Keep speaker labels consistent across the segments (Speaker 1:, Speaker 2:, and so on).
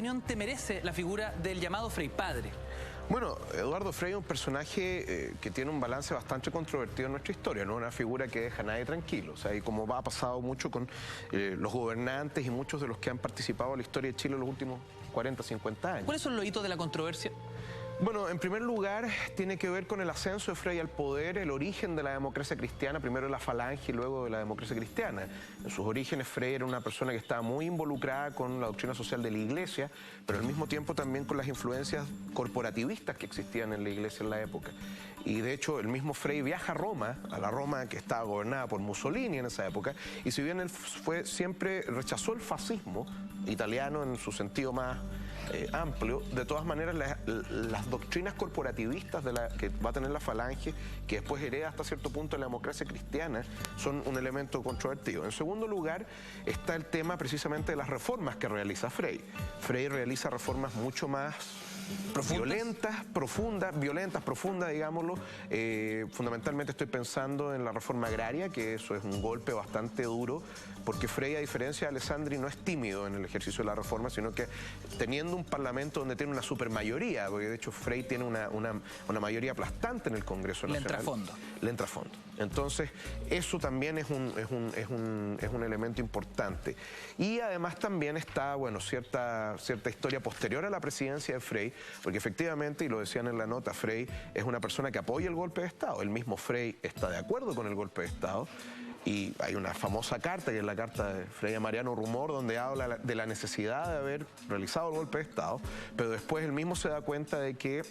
Speaker 1: opinión te merece la figura del llamado Frei Padre?
Speaker 2: Bueno, Eduardo Frei es un personaje que tiene un balance bastante controvertido en nuestra historia, no una figura que deja a nadie tranquilo. O sea, y como ha pasado mucho con los gobernantes y muchos de los que han participado en la historia de Chile en los últimos 40, 50 años.
Speaker 1: ¿Cuáles son los hitos de la controversia?
Speaker 2: Bueno, en primer lugar, tiene que ver con el ascenso de Frei al poder, el origen de la democracia cristiana, primero la falange y luego de la democracia cristiana. En sus orígenes, Frei era una persona que estaba muy involucrada con la doctrina social de la Iglesia, pero al mismo tiempo también con las influencias corporativistas que existían en la Iglesia en la época. Y de hecho, el mismo Frei viaja a Roma, que estaba gobernada por Mussolini en esa época, y si bien él siempre rechazó el fascismo italiano en su sentido más amplio, de todas maneras las doctrinas corporativistas que va a tener la falange, que después hereda hasta cierto punto la democracia cristiana, son un elemento controvertido. En segundo lugar está el tema precisamente de las reformas que realiza Frei. Frei realiza reformas mucho más violentas, profundas, digámoslo. Fundamentalmente estoy pensando en la reforma agraria, que eso es un golpe bastante duro, porque Frei, a diferencia de Alessandri, no es tímido en el ejercicio de la reforma, sino que teniendo un parlamento donde tiene una supermayoría, porque de hecho Frei tiene una mayoría aplastante en el Congreso Nacional. Le entra a fondo. Entonces, eso también es un elemento importante. Y además también está, bueno, cierta historia posterior a la presidencia de Frei, porque efectivamente, y lo decían en la nota, Frei es una persona que apoya el golpe de Estado. El mismo Frei está de acuerdo con el golpe de Estado. Y hay una famosa carta, que es la carta de Frei a Mariano Rumor, donde habla de la necesidad de haber realizado el golpe de Estado, pero después él mismo se da cuenta de que,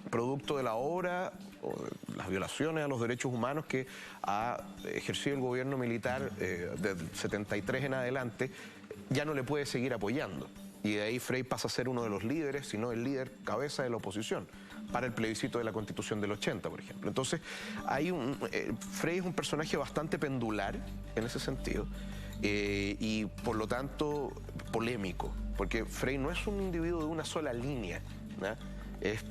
Speaker 2: producto de la obra o de las violaciones a los derechos humanos que ha ejercido el gobierno militar del 73 en adelante, ya no le puede seguir apoyando. Y de ahí Frei pasa a ser uno de los líderes, si no el líder cabeza de la oposición, para el plebiscito de la Constitución del 80, por ejemplo. Entonces, Frei es un personaje bastante pendular en ese sentido y por lo tanto polémico, porque Frei no es un individuo de una sola línea, ¿no? Es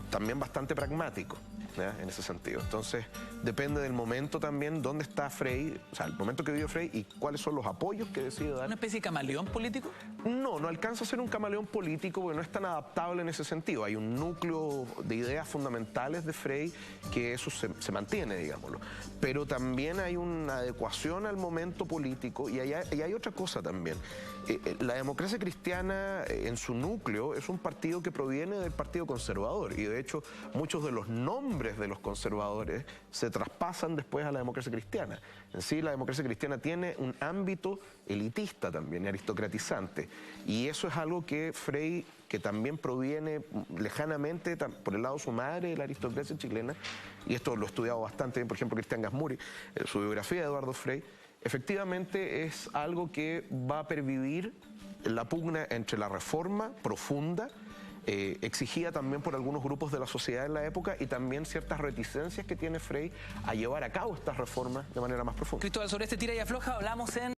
Speaker 2: también bastante pragmático, ¿no? En ese sentido. Entonces, depende del momento también, dónde está Frei, o sea, el momento que vive Frei y cuáles son los apoyos que decide dar.
Speaker 1: ¿Una especie de camaleón político?
Speaker 2: No alcanza a ser un camaleón político porque no es tan adaptable en ese sentido. Hay un núcleo de ideas fundamentales de Frei que eso se mantiene, digámoslo. Pero también hay una adecuación al momento político y hay otra cosa también. La democracia cristiana en su núcleo es un partido que proviene del Partido Conservador y de hecho muchos de los nombres de los conservadores se traspasan después a la democracia cristiana. En sí, la democracia cristiana tiene un ámbito elitista también, aristocratizante. Y eso es algo que Frei, que también proviene lejanamente por el lado de su madre, de la aristocracia chilena, y esto lo he estudiado bastante, por ejemplo, Cristian Gasmuri, su biografía de Eduardo Frei, efectivamente es algo que va a pervivir la pugna entre la reforma profunda, exigida también por algunos grupos de la sociedad en la época, y también ciertas reticencias que tiene Frei a llevar a cabo estas reformas de manera más profunda.
Speaker 1: Cristóbal, sobre este tira y afloja hablamos en...